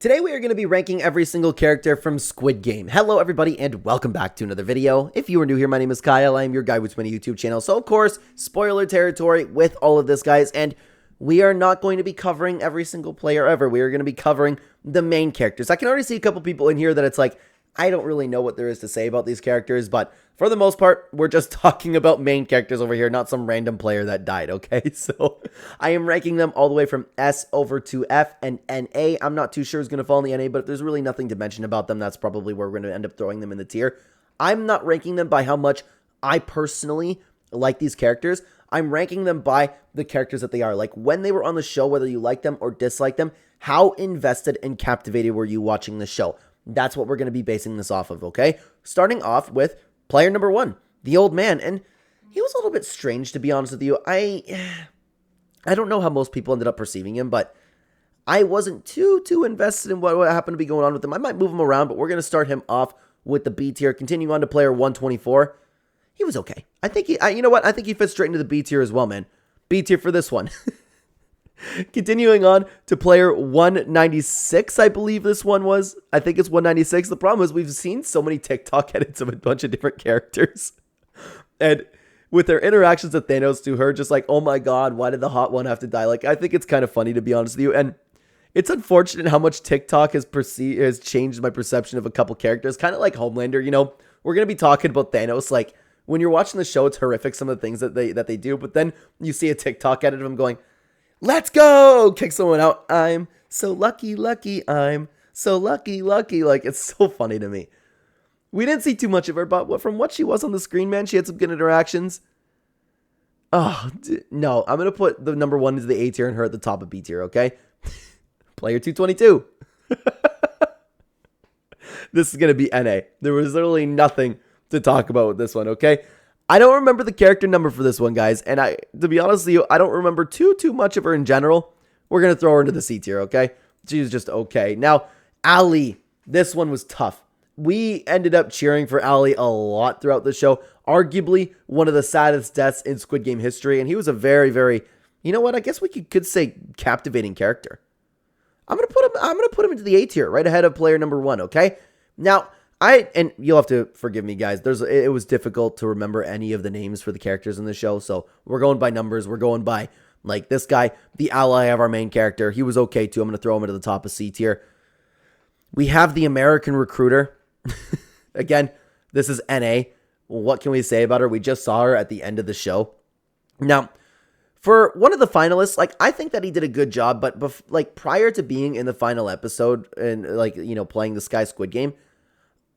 Today we are going to be ranking every single character from Squid Game. Hello everybody and welcome back to another video. If you are new here, my name is Kyle. I am your guy with my YouTube channel. So of course, spoiler territory with all of this, guys, and we are not going to be covering every single player ever. We are going to be covering the main characters. I can already see a couple people in here that it's like, I don't really know what there is to say about these characters, but for the most part, we're just talking about main characters over here, not some random player that died, okay? So I am ranking them all the way from S over to F and NA. I'm not too sure who's going to fall in the NA, but if there's really nothing to mention about them, that's probably where we're going to end up throwing them in the tier. I'm not ranking them by how much I personally like these characters. I'm ranking them by the characters that they are. Like when they were on the show, whether you like them or dislike them, how invested and captivated were you watching the show? That's what we're going to be basing this off of, okay? Starting off with player number 1, the old man. And he was a little bit strange, to be honest with you. I don't know how most people ended up perceiving him, but I wasn't too invested in what happened to be going on with him. I might move him around, but we're going to start him off with the B tier. Continuing on to player 124. He was okay. I think you know what? I think he fits straight into the B tier as well, man. B tier for this one. Continuing on to player 196, I believe this one was. I think it's 196. The problem is we've seen so many TikTok edits of a bunch of different characters. And with their interactions with Thanos to her, just like, oh my god, why did the hot one have to die? Like, I think it's kind of funny, to be honest with you. And it's unfortunate how much TikTok has changed my perception of a couple characters. Kind of like Homelander, you know. We're going to be talking about Thanos. Like, when you're watching the show, it's horrific, some of the things that they do. But then you see a TikTok edit of him going, let's go! Kick someone out. I'm so lucky. I'm so lucky. Like, it's so funny to me. We didn't see too much of her, but from what she was on the screen, man, she had some good interactions. Oh, no. I'm going to put the number 1 into the A tier and her at the top of B tier, okay? Player 222. This is going to be NA. There was literally nothing to talk about with this one, okay? I don't remember the character number for this one, guys. And to be honest with you, I don't remember too much of her in general. We're going to throw her into the C tier, okay? She was just okay. Now, Ali, this one was tough. We ended up cheering for Ali a lot throughout the show. Arguably one of the saddest deaths in Squid Game history. And he was a very, very, you know what? I guess we could say captivating character. I'm going to put him into the A tier right ahead of player number 1, okay? Now, and you'll have to forgive me, guys. It was difficult to remember any of the names for the characters in the show, so we're going by numbers. We're going by, like, this guy, the ally of our main character. He was okay, too. I'm going to throw him into the top of C tier. We have the American recruiter. Again, this is NA. What can we say about her? We just saw her at the end of the show. Now, for one of the finalists, like, I think that he did a good job, but, like, prior to being in the final episode and, like, you know, playing the Squid Game,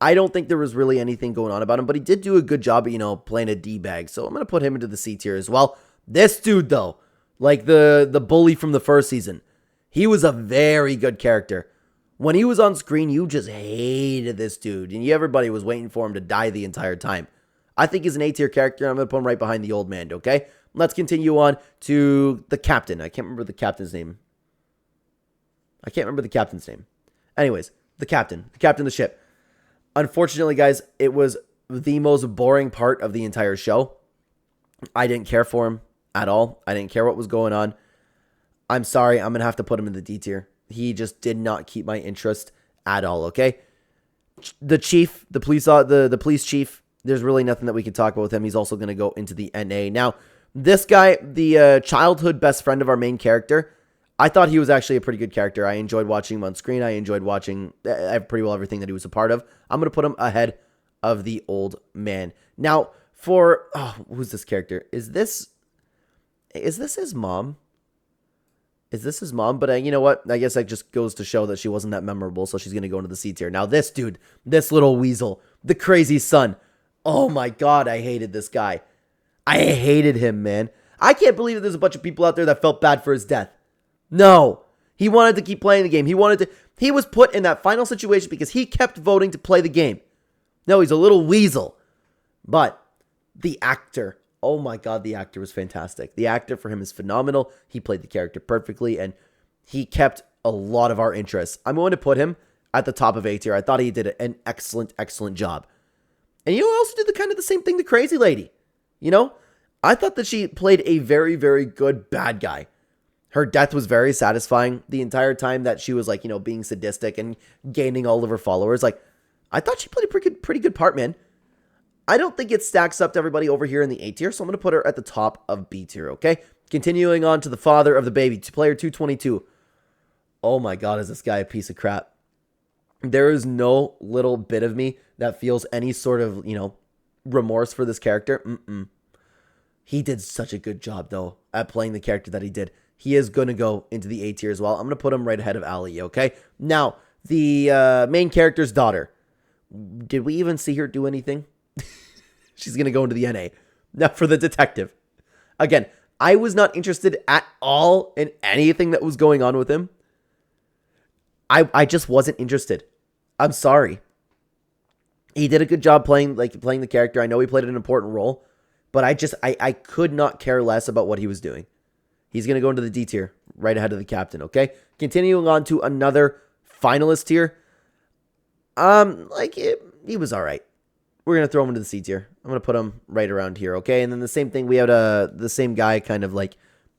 I don't think there was really anything going on about him, but he did do a good job at, you know, playing a D-bag. So I'm going to put him into the C tier as well. This dude, though, like the bully from the first season, he was a very good character. When he was on screen, you just hated this dude, and everybody was waiting for him to die the entire time. I think he's an A tier character, and I'm going to put him right behind the old man, okay? Let's continue on to the captain. I can't remember the captain's name. Anyways, the captain of the ship. Unfortunately, guys, it was the most boring part of the entire show. I didn't care for him at all. I didn't care what was going on. I'm sorry. I'm going to have to put him in the D tier. He just did not keep my interest at all, okay? The chief, the police chief, there's really nothing that we can talk about with him. He's also going to go into the NA. Now, this guy, the childhood best friend of our main character, I thought he was actually a pretty good character. I enjoyed watching him on screen. I enjoyed watching pretty well everything that he was a part of. I'm going to put him ahead of the old man. Now, who's this character? Is this his mom? Is this his mom? But you know what? I guess that just goes to show that she wasn't that memorable, so she's going to go into the C tier. Now, this dude, this little weasel, the crazy son. Oh my god, I hated this guy. I hated him, man. I can't believe that there's a bunch of people out there that felt bad for his death. No, he wanted to keep playing the game. He was put in that final situation because he kept voting to play the game. No, he's a little weasel. But the actor, oh my god, the actor was fantastic. The actor for him is phenomenal. He played the character perfectly, and he kept a lot of our interests. I'm going to put him at the top of A tier. I thought he did an excellent job. And you know who also did the same thing? The crazy lady. You know, I thought that she played a very, very good bad guy. Her death was very satisfying the entire time that she was like, you know, being sadistic and gaining all of her followers. Like, I thought she played a pretty good part, man. I don't think it stacks up to everybody over here in the A tier, so I'm going to put her at the top of B tier, okay? Continuing on to the father of the baby, player 222. Oh my god, is this guy a piece of crap? There is no little bit of me that feels any sort of, you know, remorse for this character. He did such a good job, though, at playing the character that he did. He is going to go into the A tier as well. I'm going to put him right ahead of Ali, okay? Now, the main character's daughter. Did we even see her do anything? She's going to go into the NA. Now, for the detective. Again, I was not interested at all in anything that was going on with him. I just wasn't interested. I'm sorry. He did a good job playing the character. I know he played an important role, but I could not care less about what he was doing. He's going to go into the D tier, right ahead of the captain, okay? Continuing on to another finalist tier. He was all right. We're going to throw him into the C tier. I'm going to put him right around here, okay? And then the same thing, we had the same guy kind of like,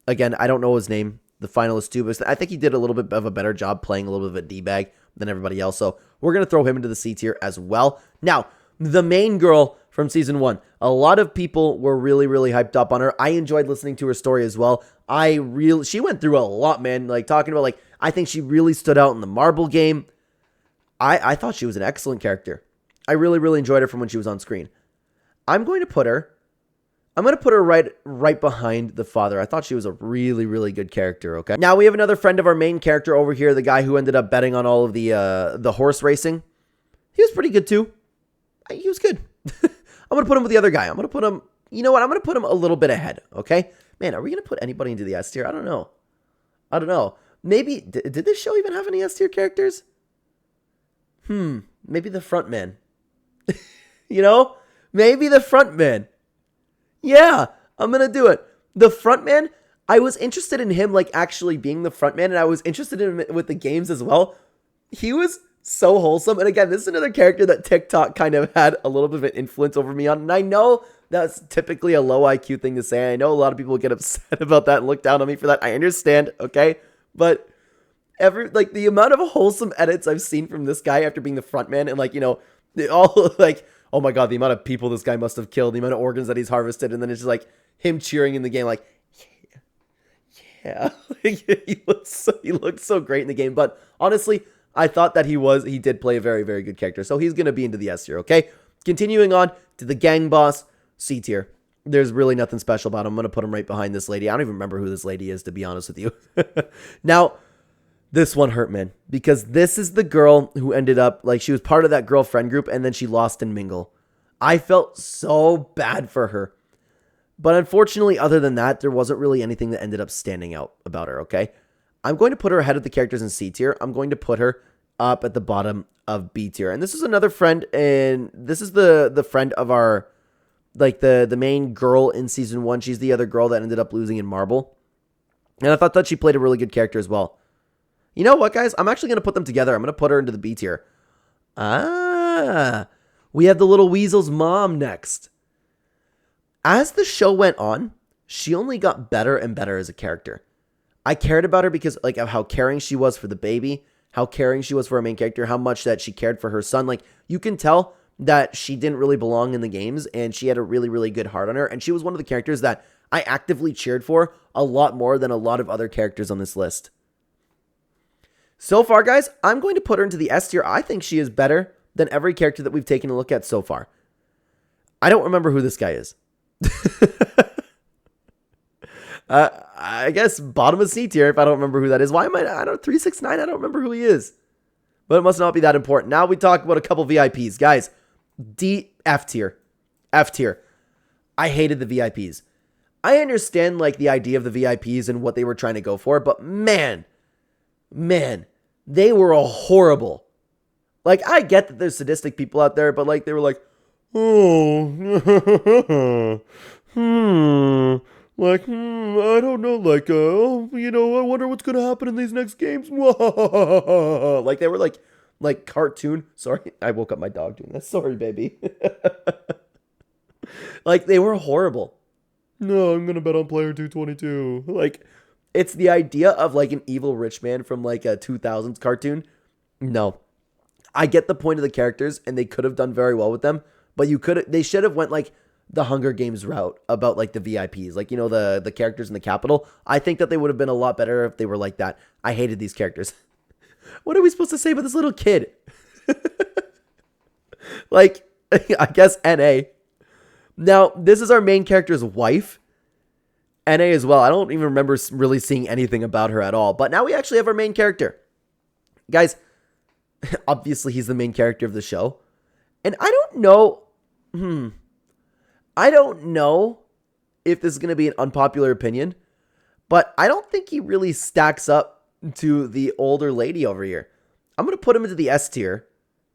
again, I don't know his name, the finalist too, but I think he did a little bit of a better job playing a little bit of a D-bag than everybody else. So we're going to throw him into the C tier as well. Now, the main girl from season 1. A lot of people were really, really hyped up on her. I enjoyed listening to her story as well. She went through a lot, man. Like, talking about, like, I think she really stood out in the marble game. I thought she was an excellent character. I really, really enjoyed her from when she was on screen. I'm going to put her right behind the father. I thought she was a really, really good character, okay? Now, we have another friend of our main character over here, the guy who ended up betting on all of the horse racing. He was pretty good, too. He was good. I'm going to put him with the other guy. I'm going to put him, you know what? I'm going to put him a little bit ahead, okay? Man, are we going to put anybody into the S tier? I don't know. Maybe, did this show even have any S tier characters? Maybe the front man. You know? Maybe the front man. Yeah, I'm going to do it. The front man, I was interested in him, like, actually being the front man, and I was interested in him with the games as well. He was so wholesome. And again, this is another character that TikTok kind of had a little bit of an influence over me on. And I know that's typically a low IQ thing to say. I know a lot of people get upset about that and look down on me for that. I understand, okay? But the amount of wholesome edits I've seen from this guy after being the front man, and, like, you know, they all like, oh my god, the amount of people this guy must have killed, the amount of organs that he's harvested, and then it's just like him cheering in the game, like, yeah. He looked so great in the game. But honestly, I thought that he did play a very, very good character. So he's going to be into the S tier, okay? Continuing on to the gang boss, C tier. There's really nothing special about him. I'm going to put him right behind this lady. I don't even remember who this lady is, to be honest with you. Now, this one hurt, man, because this is the girl who ended up, like, she was part of that girlfriend group, and then she lost in Mingle. I felt so bad for her. But unfortunately, other than that, there wasn't really anything that ended up standing out about her, okay? I'm going to put her ahead of the characters in C tier. I'm going to put her up at the bottom of B tier. And this is another friend, and this is the friend of our, like, the main girl in season 1. She's the other girl that ended up losing in Marble. And I thought that she played a really good character as well. You know what, guys? I'm actually going to put them together. I'm going to put her into the B tier. We have the little weasel's mom next. As the show went on, she only got better and better as a character. I cared about her because, like, of how caring she was for the baby, how caring she was for our main character, how much that she cared for her son. Like, you can tell that she didn't really belong in the games, and she had a really, really good heart on her, and she was one of the characters that I actively cheered for a lot more than a lot of other characters on this list. So far, guys, I'm going to put her into the S tier. I think she is better than every character that we've taken a look at so far. I don't remember who this guy is. I guess bottom of C tier if I don't remember who that is. Why am I don't 369? I don't remember who he is. But it must not be that important. Now we talk about a couple VIPs. Guys, F tier. F tier. I hated the VIPs. I understand, like, the idea of the VIPs and what they were trying to go for, but man, they were horrible. Like, I get that there's sadistic people out there, but, like, they were like, oh, I don't know, like, you know, I wonder what's gonna happen in these next games. Like, they were like cartoon. Sorry, I woke up my dog doing that. Sorry, baby. Like, they were horrible. No, I'm gonna bet on player 222. Like, It's the idea of like an evil rich man from like a 2000s cartoon. No. I get the point of the characters and they could have done very well with them, but they should have went like the Hunger Games route about like the VIPs, like, you know, the characters in the Capitol. I think that they would have been a lot better if they were like that. I hated these characters. What are we supposed to say about this little kid? Like, I guess NA. Now, this is our main character's wife. NA as well. I don't even remember really seeing anything about her at all. But now we actually have our main character. Guys, obviously he's the main character of the show. And I don't know. I don't know if this is going to be an unpopular opinion. But I don't think he really stacks up to the older lady over here. I'm going to put him into the S tier.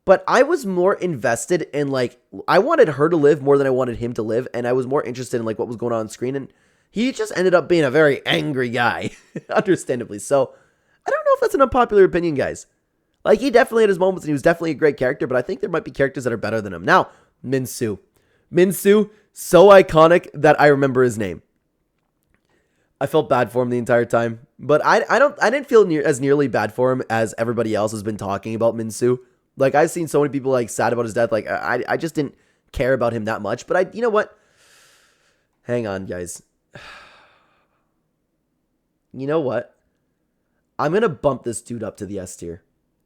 But I was more invested in, like, I wanted her to live more than I wanted him to live. And I was more interested in, like, what was going on screen. And he just ended up being a very angry guy, understandably. So, I don't know if that's an unpopular opinion, guys. Like, he definitely had his moments, and he was definitely a great character. But I think there might be characters that are better than him. Now, Minsu. Minsu, so iconic that I remember his name. I felt bad for him the entire time. But I didn't feel as nearly bad for him as everybody else has been talking about Minsu. Like, I've seen so many people, like, sad about his death. Like, I just didn't care about him that much. But you know what? Hang on, guys. You know what? I'm going to bump this dude up to the S tier.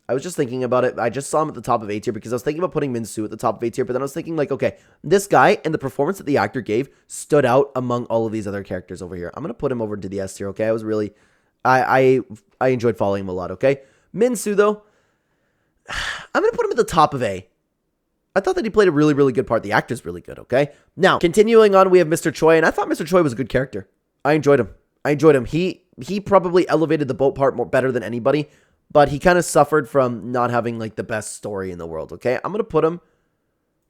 I was just thinking about it. I just saw him at the top of A tier because I was thinking about putting Minsu at the top of A tier. But then I was thinking, like, okay, this guy and the performance that the actor gave stood out among all of these other characters over here. I'm going to put him over to the S tier, okay? I was really... I enjoyed following him a lot, okay? Minsu, though... I'm going to put him at the top of A. I thought that he played a really, really good part. The actor's really good, okay? Now, continuing on, we have Mr. Choi, and I thought Mr. Choi was a good character. I enjoyed him. He probably elevated the boat part more better than anybody, but he kind of suffered from not having, like, the best story in the world, okay? I'm going to put him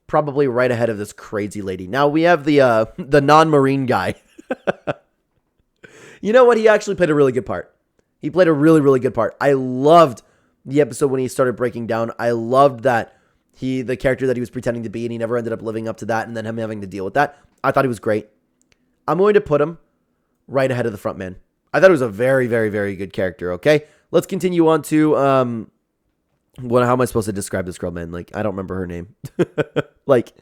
probably right ahead of this crazy lady. Now, we have the non-marine guy. You know what? He actually played a really good part. He played a really, really good part. I loved the episode when he started breaking down. I loved that the character that he was pretending to be, and he never ended up living up to that, and then him having to deal with that. I thought he was great. I'm going to put him right ahead of the front man. I thought it was a very, very, very good character, okay? Let's continue on to, how am I supposed to describe this girl, man? Like, I don't remember her name. Like,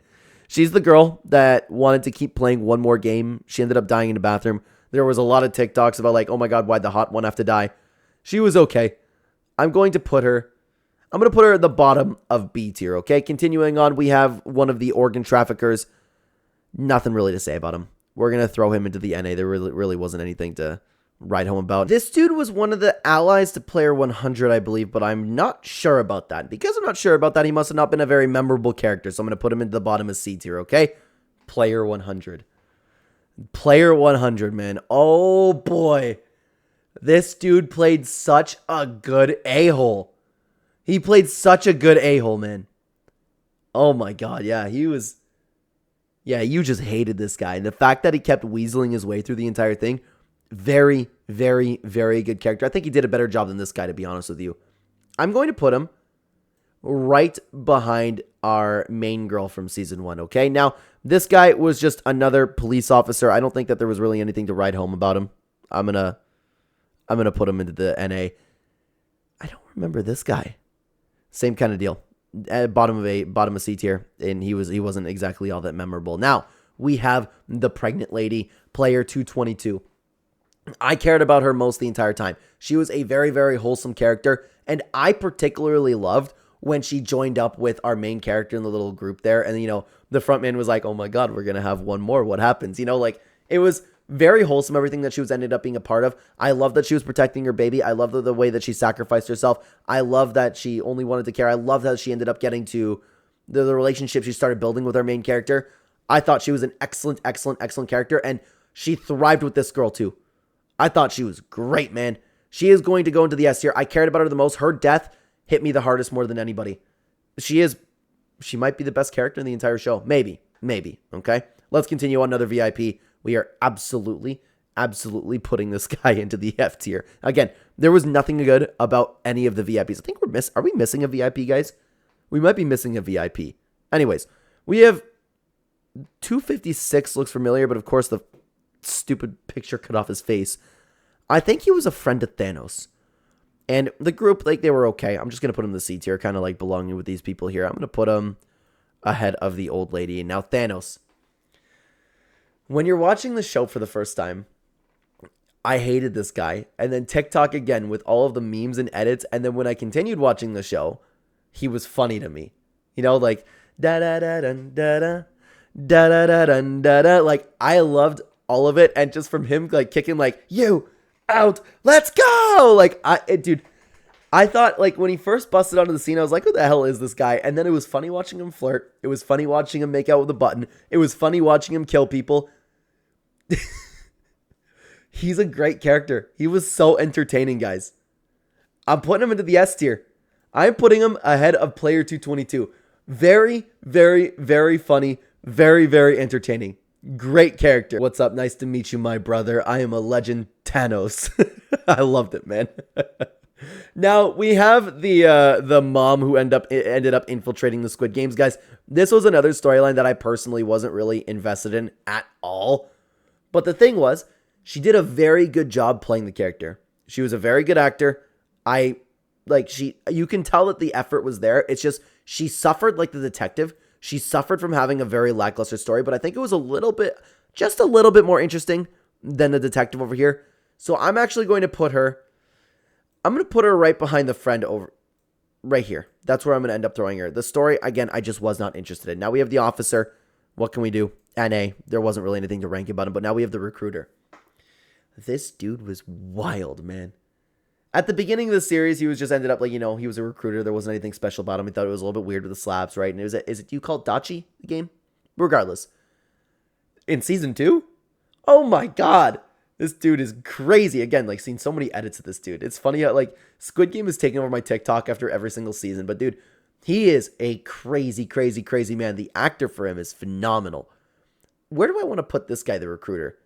she's the girl that wanted to keep playing one more game. She ended up dying in the bathroom. There was a lot of TikToks about, like, oh my god, why'd the hot one have to die? She was okay. I'm going to put her at the bottom of B tier, okay? Continuing on, we have one of the organ traffickers. Nothing really to say about him. We're going to throw him into the NA. There really wasn't anything to write home about. This dude was one of the allies to player 100, I believe, but I'm not sure about that. Because I'm not sure about that, he must have not been a very memorable character, so I'm going to put him into the bottom of C tier, okay? Player 100. Player 100, man. Oh, boy. This dude played such a good a-hole. He played such a good a-hole, man. Oh my god, yeah, he was... Yeah, you just hated this guy. And the fact that he kept weaseling his way through the entire thing, very, very, very good character. I think he did a better job than this guy, to be honest with you. I'm going to put him right behind our main girl from Season 1, okay? Now, this guy was just another police officer. I don't think that there was really anything to write home about him. I'm gonna put him into the NA. I don't remember this guy. Same kind of deal. At bottom of C tier, and he wasn't exactly all that memorable. Now we have the pregnant lady, player 222. I cared about her most the entire time. She was a very, very wholesome character, and I particularly loved when she joined up with our main character in the little group there, and you know the front man was like, "Oh my god, we're gonna have one more. What happens?" You know, like it was very wholesome, everything that she was ended up being a part of. I love that she was protecting her baby. I love the way that she sacrificed herself. I love that she only wanted to care. I love that she ended up getting to the relationship she started building with our main character. I thought she was an excellent, excellent, excellent character, and she thrived with this girl too. I thought she was great, man. She is going to go into the S tier. I cared about her the most. Her death hit me the hardest more than anybody. She might be the best character in the entire show. Maybe, okay? Let's continue on another VIP. We are absolutely putting this guy into the F tier. Again, there was nothing good about any of the VIPs. I think are we missing a VIP, guys? We might be missing a VIP. Anyways, we have 256 looks familiar, but of course the stupid picture cut off his face. I think he was a friend of Thanos. And the group, like, they were okay. I'm just going to put him in the C tier, kind of like belonging with these people here. I'm going to put him ahead of the old lady. And now Thanos. When you're watching the show for the first time, I hated this guy. And then TikTok again with all of the memes and edits. And then when I continued watching the show, he was funny to me. You know, like, da-da-da-dun-da-da, da-da-da-dun-da-da. Like, I loved all of it. And just from him, like, kicking, like, you out, let's go. Like, dude, I thought, like, when he first busted onto the scene, I was like, who the hell is this guy? And then it was funny watching him flirt. It was funny watching him make out with a button. It was funny watching him kill people. He's a great character. He was so entertaining, guys. I'm putting him into the S tier. I'm putting him ahead of Player 222. Very, very, very funny. Very, very entertaining. Great character. What's up? Nice to meet you, my brother. I am a legend, Thanos. I loved it, man. Now, we have the mom who ended up infiltrating the Squid Games. Guys, this was another storyline that I personally wasn't really invested in at all. But the thing was, she did a very good job playing the character. She was a very good actor. You can tell that the effort was there. It's just, she suffered like the detective. She suffered from having a very lackluster story, but I think it was just a little bit more interesting than the detective over here. So I'm actually going to put her right behind the friend right here. That's where I'm going to end up throwing her. The story, again, I just was not interested in. Now we have the officer. What can we do? NA. There wasn't really anything to rank about him, but now we have the recruiter. This dude was wild, man. At the beginning of the series, he was just ended up like, he was a recruiter. There wasn't anything special about him. I thought it was a little bit weird with the slaps, right? And is it you call it Dachi, the game? Regardless. In season 2? Oh my god. This dude is crazy. Again, like, seen so many edits of this dude. It's funny how, like, Squid Game is taking over my TikTok after every single season. But, dude, he is a crazy, crazy, crazy man. The actor for him is phenomenal. Where do I want to put this guy, the recruiter?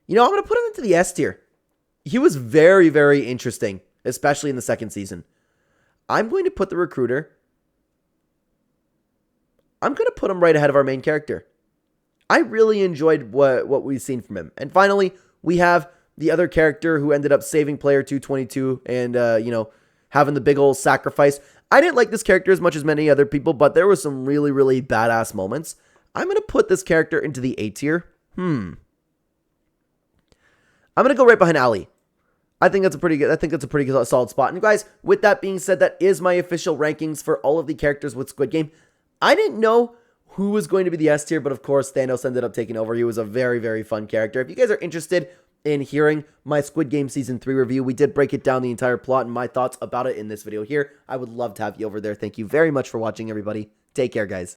I'm going to put him into the S tier. He was very, very interesting, especially in the second season. I'm going to put the recruiter. I'm going to put him right ahead of our main character. I really enjoyed what we've seen from him. And finally, we have the other character who ended up saving player 222 and, having the big old sacrifice. I didn't like this character as much as many other people, but there was some really, really badass moments. I'm going to put this character into the A tier. I'm going to go right behind Ali. I think that's a pretty good solid spot. And guys, with that being said, that is my official rankings for all of the characters with Squid Game. I didn't know who was going to be the S tier, but of course, Thanos ended up taking over. He was a very, very fun character. If you guys are interested in hearing my Squid Game Season 3 review, we did break it down, the entire plot and my thoughts about it in this video here. I would love to have you over there. Thank you very much for watching, everybody. Take care, guys.